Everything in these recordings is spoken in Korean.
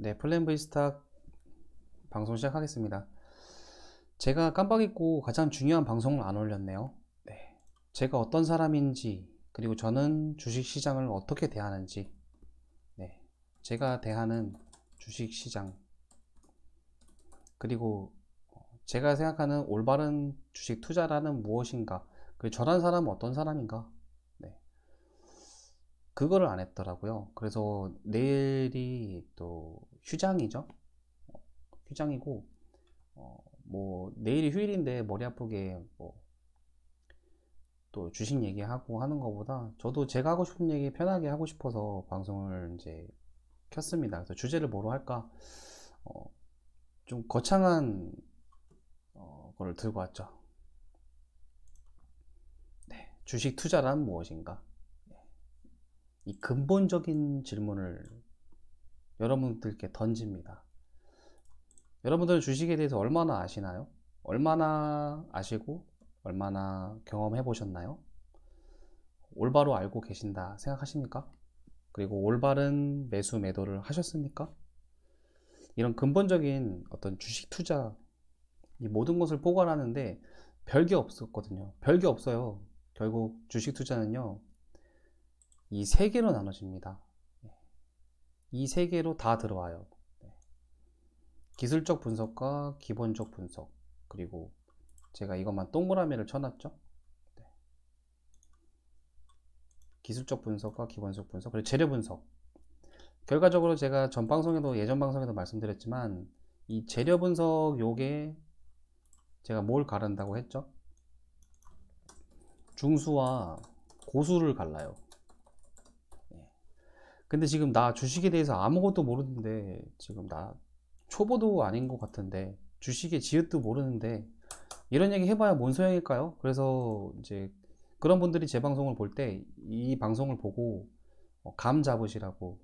네, 플랜 V 스탁 방송 시작하겠습니다. 제가 깜빡 잊고 가장 중요한 방송을 안 올렸네요. 네, 제가 어떤 사람인지, 그리고 저는 주식시장을 어떻게 대하는지, 네, 제가 대하는 주식시장, 그리고 제가 생각하는 올바른 주식 투자라는 무엇인가, 그리고 저란 사람은 어떤 사람인가, 네, 그거를 안 했더라고요. 그래서 내일이 또 휴장이죠. 휴장이고, 뭐 내일이 휴일인데 머리 아프게 뭐 또 주식 얘기하고 하는 것보다 저도 제가 하고 싶은 얘기 편하게 하고 싶어서 방송을 이제 켰습니다. 그래서 주제를 뭐로 할까? 어, 좀 거창한 거를 들고 왔죠. 네, 주식 투자란 무엇인가? 이 근본적인 질문을 여러분들께 던집니다. 여러분들은 주식에 대해서 얼마나 아시나요? 얼마나 아시고 얼마나 경험해 보셨나요? 올바로 알고 계신다 생각하십니까? 그리고 올바른 매수 매도를 하셨습니까? 이런 근본적인 어떤 주식 투자 이 모든 것을 포괄하는데 별게 없었거든요. 별게 없어요. 결국 주식 투자는요, 이 세 개로 나눠집니다. 이 세 개로 다 들어와요. 기술적 분석과 기본적 분석, 그리고 제가 이것만 동그라미를 쳐놨죠. 기술적 분석과 기본적 분석, 그리고 재료 분석. 결과적으로 제가 전 방송에도 예전 방송에도 말씀드렸지만 이 재료 분석 요게 제가 뭘 가른다고 했죠? 중수와 고수를 갈라요. 근데 지금 나 주식에 대해서 아무것도 모르는데, 지금 나 초보도 아닌 것 같은데 주식의 지읒도 모르는데 이런 얘기 해봐야 뭔 소용일까요? 그래서 이제 그런 분들이 제 방송을 볼 때 이 방송을 보고 감 잡으시라고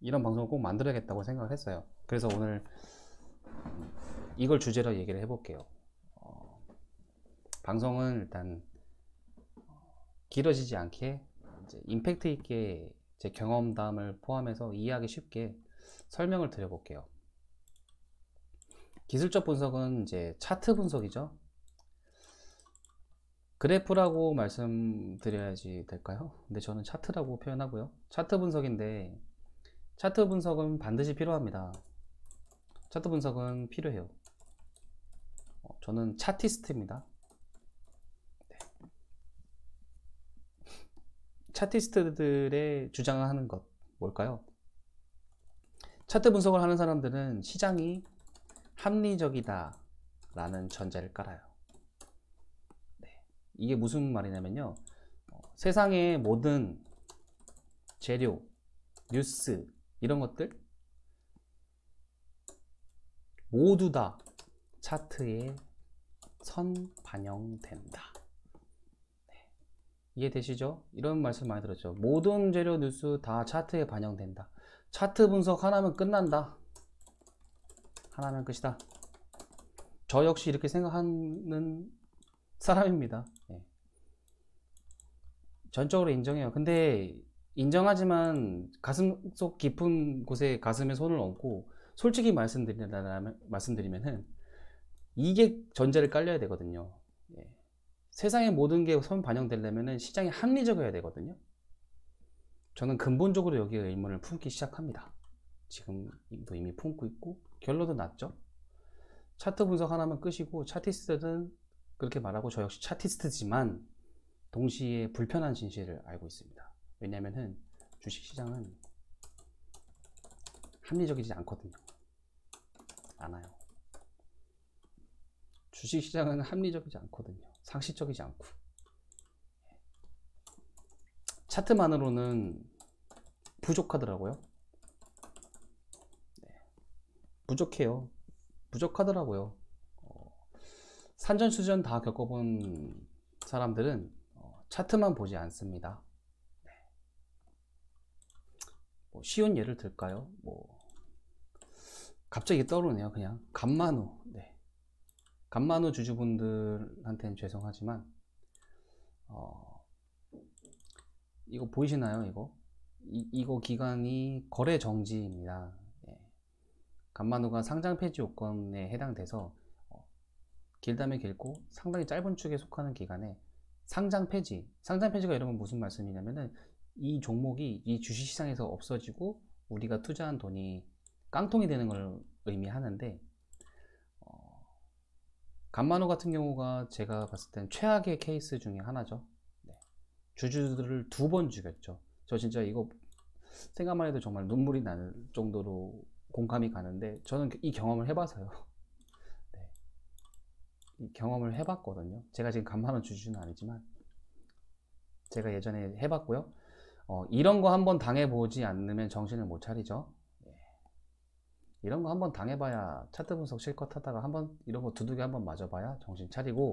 이런 방송을 꼭 만들어야겠다고 생각을 했어요. 그래서 오늘 이걸 주제로 얘기를 해볼게요. 방송은 일단 길어지지 않게 이제 임팩트 있게 제 경험담을 포함해서 이해하기 쉽게 설명을 드려볼게요. 기술적 분석은 이제 차트 분석이죠. 그래프라고 말씀드려야지 될까요? 근데 저는 차트라고 표현하고요. 차트 분석인데 차트 분석은 반드시 필요합니다. 차트 분석은 필요해요. 저는 차티스트입니다. 차티스트들의 주장하는 것 뭘까요? 차트 분석을 하는 사람들은 시장이 합리적이다 라는 전제를 깔아요. 이게 무슨 말이냐면요, 세상의 모든 재료, 뉴스 이런 것들 모두 다 차트에 선반영된다. 이해되시죠? 이런 말씀 많이 들었죠. 모든 재료 뉴스 다 차트에 반영된다. 차트 분석 하나면 끝난다. 하나면 끝이다. 저 역시 이렇게 생각하는 사람입니다. 전적으로 인정해요. 근데 인정하지만 가슴 속 깊은 곳에 가슴에 손을 얹고 솔직히 말씀드리면은 이게 전제를 깔려야 되거든요. 세상의 모든 게 선 반영되려면 시장이 합리적이어야 되거든요. 저는 근본적으로 여기에 의문을 품기 시작합니다. 지금도 이미 품고 있고 결론도 났죠. 차트 분석 하나면 끝이고 차티스트는 그렇게 말하고 저 역시 차티스트지만 동시에 불편한 진실을 알고 있습니다. 왜냐하면 주식시장은 합리적이지 않거든요. 않아요. 주식시장은 합리적이지 않거든요. 상식적이지 않고 차트만으로는 부족하더라고요. 부족해요. 부족하더라고요. 산전수전 다 겪어본 사람들은 차트만 보지 않습니다. 뭐 쉬운 예를 들까요? 뭐 갑자기 떠오르네요. 그냥 간만우. 간만우 주주분들한테는 죄송하지만 이거 보이시나요? 이거 기간이 거래 정지입니다. 예. 간만호가 상장 폐지 요건에 해당돼서 길다면 길고 상당히 짧은 축에 속하는 기간에 상장 폐지가 이러면 무슨 말씀이냐면은 이 종목이 이 주식시장에서 없어지고 우리가 투자한 돈이 깡통이 되는 걸 의미하는데, 간만호 같은 경우가 제가 봤을 땐 최악의 케이스 중에 하나죠. 네. 주주들을 2번 죽였죠. 저 진짜 이거 생각만 해도 정말 눈물이 나는 정도로 공감이 가는데, 저는 이 경험을 해봐서요. 네. 이 경험을 해봤거든요. 제가 지금 간만호 주주는 아니지만 제가 예전에 해봤고요. 이런 거 한번 당해보지 않으면 정신을 못 차리죠. 이런 거 한번 당해봐야, 차트 분석 실컷 하다가 한번 이런 거 두들겨 한번 맞아봐야 정신 차리고,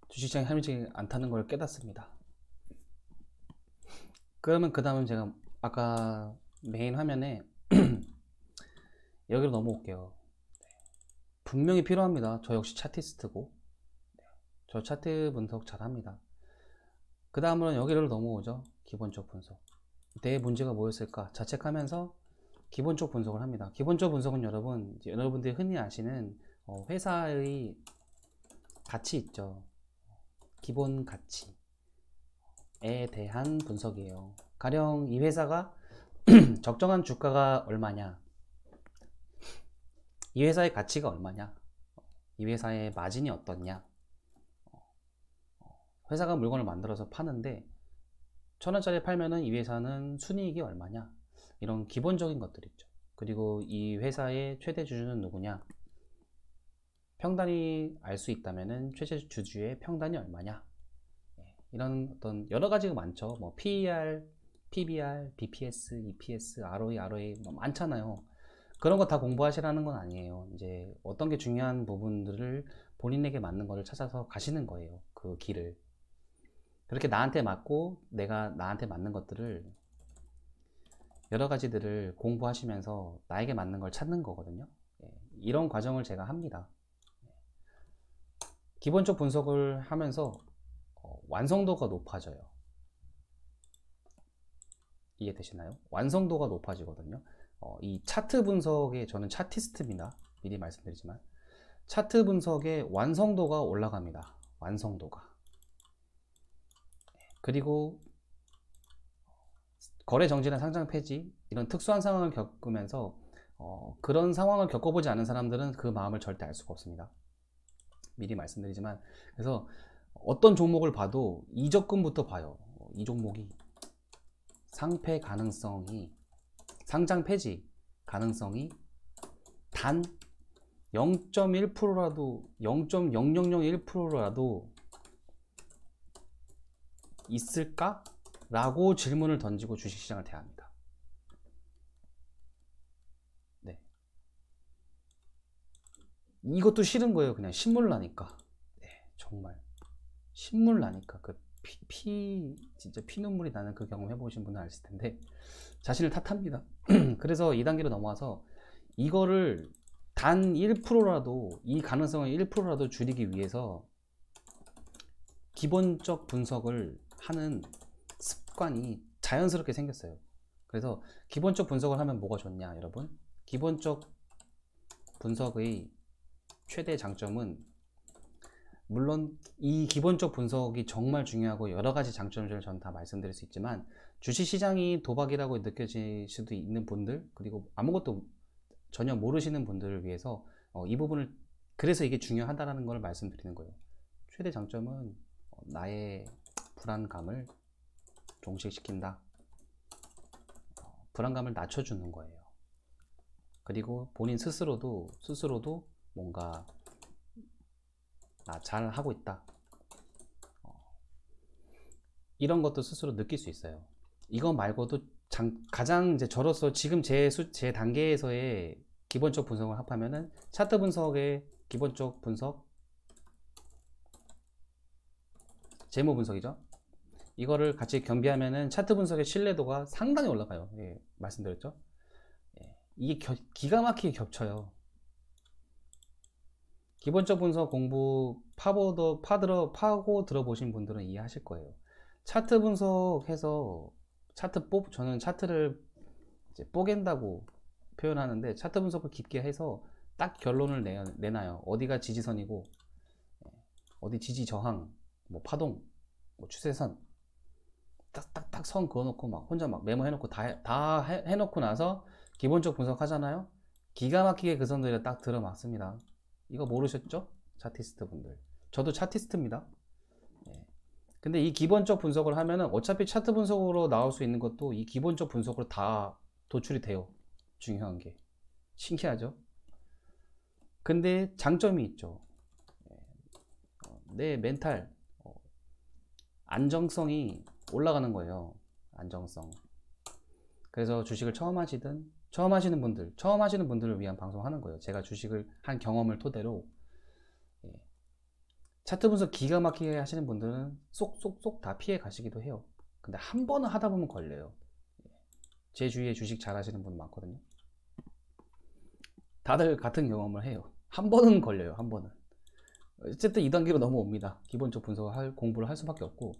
주식시장에 할미지 않다는 걸 깨닫습니다. 그러면 그 다음은 제가 아까 메인 화면에 여기로 넘어올게요. 분명히 필요합니다. 저 역시 차티스트고 저 차트 분석 잘합니다. 그 다음으로는 여기로 넘어오죠. 기본적 분석. 내 문제가 뭐였을까 자책하면서 기본적 분석을 합니다. 기본적 분석은 여러분들이 흔히 아시는 회사의 가치 있죠. 기본 가치에 대한 분석이에요. 가령 이 회사가 적정한 주가가 얼마냐, 이 회사의 가치가 얼마냐, 이 회사의 마진이 어떻냐, 회사가 물건을 만들어서 파는데 1,000원짜리 팔면은 이 회사는 순이익이 얼마냐, 이런 기본적인 것들 있죠. 그리고 이 회사의 최대 주주는 누구냐, 평단이 알 수 있다면은 최대 주주의 평단이 얼마냐, 이런 어떤 여러 가지가 많죠. 뭐 PER, PBR, BPS, EPS, ROE, ROA 뭐 많잖아요. 그런 거 다 공부하시라는 건 아니에요. 이제 어떤 게 중요한 부분들을 본인에게 맞는 거를 찾아서 가시는 거예요. 그 길을. 그렇게 나한테 맞고 내가 나한테 맞는 것들을 여러 가지들을 공부하시면서 나에게 맞는 걸 찾는 거거든요. 이런 과정을 제가 합니다. 기본적 분석을 하면서 완성도가 높아져요. 이해되시나요? 완성도가 높아지거든요. 이 차트 분석에, 저는 차티스트입니다. 미리 말씀드리지만 차트 분석의 완성도가 올라갑니다. 완성도가. 그리고 거래 정지나 상장 폐지, 이런 특수한 상황을 겪으면서 그런 상황을 겪어보지 않은 사람들은 그 마음을 절대 알 수가 없습니다. 미리 말씀드리지만, 그래서 어떤 종목을 봐도 이 접근부터 봐요. 이 종목이 상폐 가능성이, 상장 폐지 가능성이 단 0.1%라도 0.0001%라도 있을까? 라고 질문을 던지고 주식시장을 대합니다. 네. 이것도 싫은 거예요. 그냥 신물 나니까. 네, 정말 신물 나니까 진짜 피눈물이 나는 그 경험 해보신 분은 아실 텐데 자신을 탓합니다. 그래서 2단계로 넘어와서 이거를 단 1%라도, 이 가능성을 1%라도 줄이기 위해서 기본적 분석을 하는 습관이 자연스럽게 생겼어요. 그래서 기본적 분석을 하면 뭐가 좋냐, 여러분? 기본적 분석의 최대 장점은, 물론 이 기본적 분석이 정말 중요하고 여러 가지 장점을 저는 다 말씀드릴 수 있지만, 주식시장이 도박이라고 느껴질 수도 있는 분들, 그리고 아무것도 전혀 모르시는 분들을 위해서 이 부분을, 그래서 이게 중요하다는 걸 말씀드리는 거예요. 최대 장점은 나의 불안감을 종식시킨다. 불안감을 낮춰주는 거예요. 그리고 본인 스스로도 뭔가 잘 하고 있다, 이런 것도 스스로 느낄 수 있어요. 이거 말고도 가장 이제 저로서 지금 제 단계에서의 기본적 분석을 합하면은 차트 분석의 기본적 분석, 재무 분석이죠. 이거를 같이 겸비하면은 차트 분석의 신뢰도가 상당히 올라가요. 예, 말씀드렸죠. 예, 이게 기가 막히게 겹쳐요. 기본적 분석 공부 파고 들어보신 분들은 이해하실 거예요. 차트 분석해서 저는 차트를 이제 뽀갠다고 표현하는데, 차트 분석을 깊게 해서 딱 결론을 내놔요. 어디가 지지선이고, 어디 지지 저항, 뭐 파동, 뭐 추세선, 딱딱딱 선 그어놓고 막 혼자 막 메모해놓고 다 해놓고 나서 기본적 분석하잖아요. 기가 막히게 그 선들에 딱 들어맞습니다. 이거 모르셨죠? 차티스트 분들. 저도 차티스트입니다. 근데 이 기본적 분석을 하면은 어차피 차트 분석으로 나올 수 있는 것도 이 기본적 분석으로 다 도출이 돼요. 중요한 게. 신기하죠? 근데 장점이 있죠. 내 멘탈, 안정성이 올라가는 거예요. 안정성. 그래서 주식을 처음 하시는 분들을 위한 방송하는 거예요. 제가 주식을 한 경험을 토대로. 차트 분석 기가 막히게 하시는 분들은 쏙쏙쏙 다 피해 가시기도 해요. 근데 한 번은 하다 보면 걸려요. 제 주위에 주식 잘 하시는 분 많거든요. 다들 같은 경험을 해요. 한 번은 걸려요. 한 번은. 어쨌든 2단계로 넘어옵니다. 기본적 분석을 공부를 할 수밖에 없고.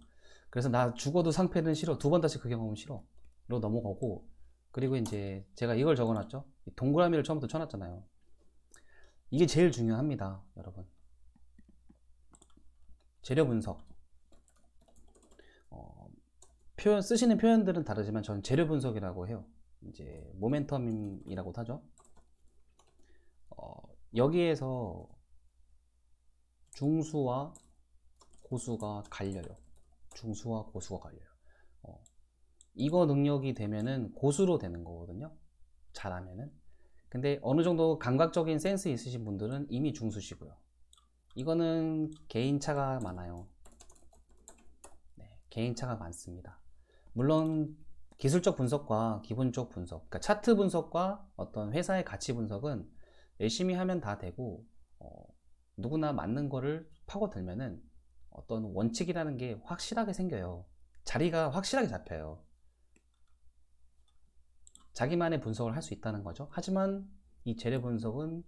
그래서 나 죽어도 상패는 싫어. 두 번 다시 그 경험은 싫어. 로 넘어가고. 그리고 이제 제가 이걸 적어놨죠. 동그라미를 처음부터 쳐놨잖아요. 이게 제일 중요합니다, 여러분. 재료 분석. 쓰시는 표현들은 다르지만 저는 재료 분석이라고 해요. 이제 모멘텀이라고 하죠. 여기에서 중수와 고수가 갈려요. 중수와 고수가 갈려요. 이거 능력이 되면은 고수로 되는 거거든요. 잘하면은. 근데 어느 정도 감각적인 센스 있으신 분들은 이미 중수시고요. 이거는 개인차가 많아요. 네, 개인차가 많습니다. 물론 기술적 분석과 기본적 분석, 그러니까 차트 분석과 어떤 회사의 가치 분석은 열심히 하면 다 되고, 누구나 맞는 거를 파고들면은 어떤 원칙이라는 게 확실하게 생겨요. 자리가 확실하게 잡혀요. 자기만의 분석을 할 수 있다는 거죠. 하지만 이 재료 분석은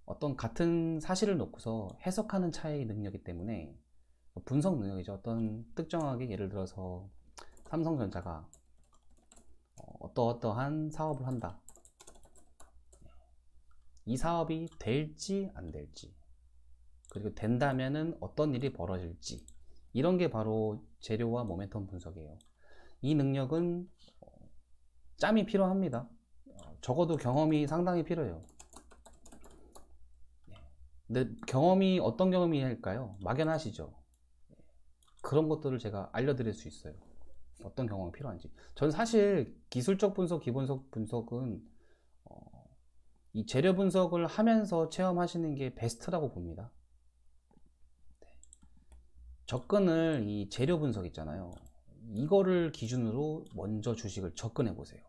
어떤 같은 사실을 놓고서 해석하는 차이의 능력이기 때문에, 분석 능력이죠. 어떤 특정하게 예를 들어서 삼성전자가 어떠한 사업을 한다. 이 사업이 될지 안 될지, 그리고 된다면은 어떤 일이 벌어질지, 이런 게 바로 재료와 모멘텀 분석이에요. 이 능력은 짬이 필요합니다. 적어도 경험이 상당히 필요해요. 근데 경험이 어떤 경험일까요? 막연하시죠? 그런 것들을 제가 알려드릴 수 있어요. 어떤 경험이 필요한지. 저는 사실 기술적 분석, 기본적 분석은 이 재료 분석을 하면서 체험하시는 게 베스트라고 봅니다. 접근을, 이 재료 분석 있잖아요. 이거를 기준으로 먼저 주식을 접근해 보세요.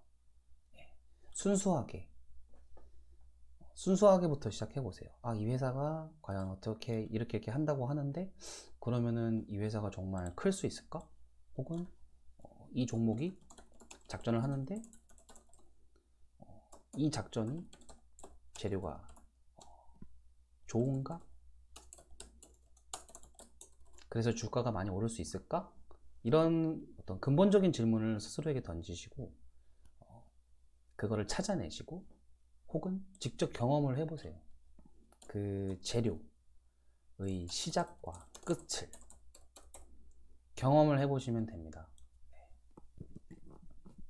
순수하게부터 시작해 보세요. 아, 이 회사가 과연 어떻게 이렇게 한다고 하는데, 그러면은 이 회사가 정말 클 수 있을까? 혹은 이 종목이 작전을 하는데 이 작전이 재료가 좋은가? 그래서 주가가 많이 오를 수 있을까? 이런 어떤 근본적인 질문을 스스로에게 던지시고, 그거를 찾아내시고, 혹은 직접 경험을 해보세요. 그 재료의 시작과 끝을 경험을 해보시면 됩니다.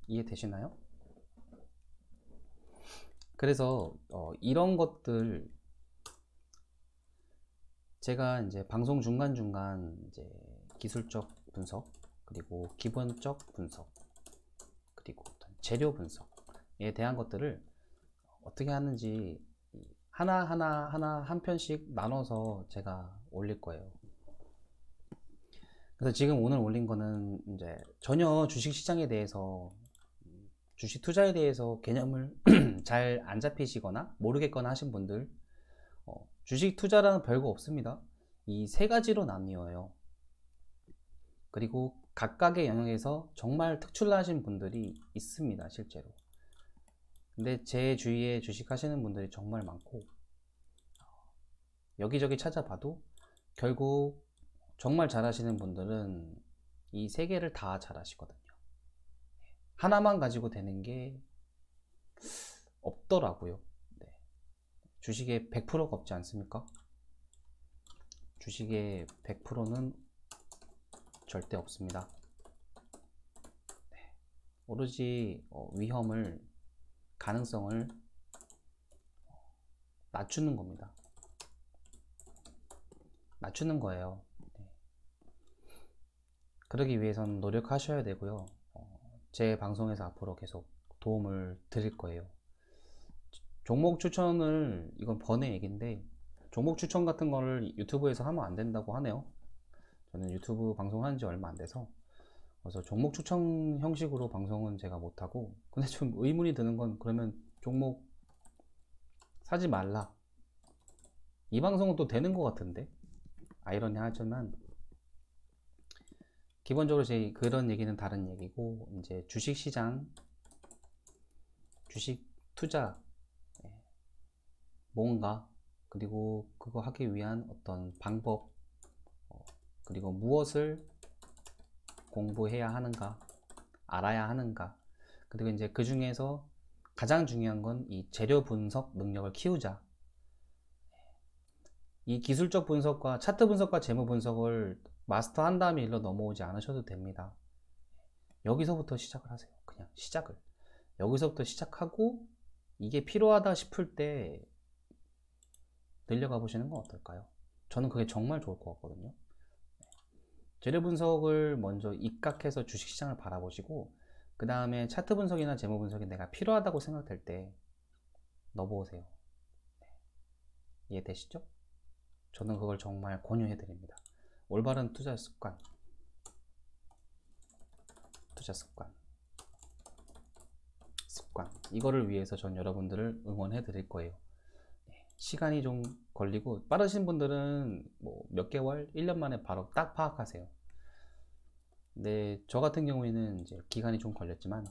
이해되시나요? 그래서 이런 것들 제가 이제 방송 중간중간 이제 기술적 분석, 그리고 기본적 분석, 그리고 재료 분석에 대한 것들을 어떻게 하는지 하나하나 한 편씩 나눠서 제가 올릴 거예요. 그래서 지금 오늘 올린 거는 이제 전혀 주식 시장에 대해서, 주식 투자에 대해서 개념을 잘 안 잡히시거나 모르겠거나 하신 분들, 주식 투자라는 별거 없습니다. 이 세 가지로 나뉘어요. 그리고 각각의 영역에서 정말 특출나신 분들이 있습니다, 실제로. 근데 제 주위에 주식 하시는 분들이 정말 많고, 여기저기 찾아봐도 결국 정말 잘하시는 분들은 이 세 개를 다 잘하시거든요. 하나만 가지고 되는 게 없더라고요. 네. 주식에 100%가 없지 않습니까? 주식에 100%는 절대 없습니다. 네. 오로지 위험을, 가능성을 낮추는 겁니다. 낮추는 거예요. 네. 그러기 위해서는 노력하셔야 되고요. 제 방송에서 앞으로 계속 도움을 드릴 거예요. 종목 추천을, 이건 번외 얘기인데, 종목 추천 같은 거를 유튜브에서 하면 안 된다고 하네요. 저는 유튜브 방송하는 지 얼마 안 돼서. 그래서 종목 추천 형식으로 방송은 제가 못하고, 근데 좀 의문이 드는 건, 그러면 종목 사지 말라, 이 방송은 또 되는 것 같은데, 아이러니하지만 기본적으로 제 그런 얘기는 다른 얘기고, 이제 주식시장, 주식 투자, 뭔가, 그리고 그거 하기 위한 어떤 방법, 그리고 무엇을 공부해야 하는가, 알아야 하는가, 그리고 이제 그 중에서 가장 중요한 건 이 재료 분석 능력을 키우자. 이 기술적 분석과 차트 분석과 재무 분석을 마스터한 다음에 일로 넘어오지 않으셔도 됩니다. 여기서부터 시작을 하세요. 그냥 시작을. 여기서부터 시작하고 이게 필요하다 싶을 때 늘려가 보시는 건 어떨까요? 저는 그게 정말 좋을 것 같거든요. 재료 분석을 먼저 입각해서 주식시장을 바라보시고, 그 다음에 차트 분석이나 재무 분석이 내가 필요하다고 생각될 때 넣어보세요. 이해되시죠? 저는 그걸 정말 권유해 드립니다. 올바른 투자 습관, 이거를 위해서 전 여러분들을 응원해 드릴 거예요. 시간이 좀 걸리고, 빠르신 분들은 뭐 몇 개월, 1년 만에 바로 딱 파악하세요. 근데 저 같은 경우에는 이제 기간이 좀 걸렸지만,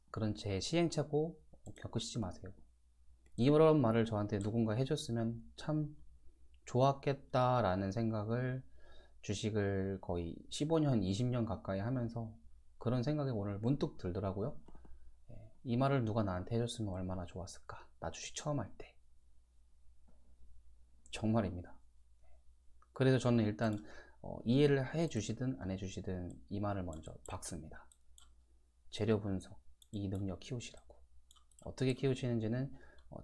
그런 제 시행착오 겪으시지 마세요. 이런 말을 저한테 누군가 해줬으면 참 좋았겠다라는 생각을, 주식을 거의 15년, 20년 가까이 하면서 그런 생각이 오늘 문득 들더라고요. 이 말을 누가 나한테 해줬으면 얼마나 좋았을까. 나 주식 처음 할 때. 정말입니다. 그래서 저는 일단 이해를 해 주시든 안 해 주시든 이 말을 먼저 박습니다. 재료 분석, 이 능력 키우시라고. 어떻게 키우시는지는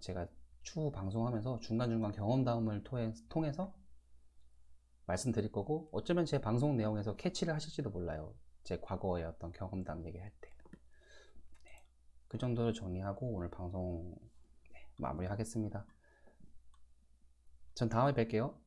제가 추후 방송하면서 중간중간 경험담을 통해서 말씀드릴 거고, 어쩌면 제 방송 내용에서 캐치를 하실지도 몰라요. 제 과거의 어떤 경험담 얘기할 때. 네, 그 정도로 정리하고 오늘 방송 마무리하겠습니다. 전 다음에 뵐게요.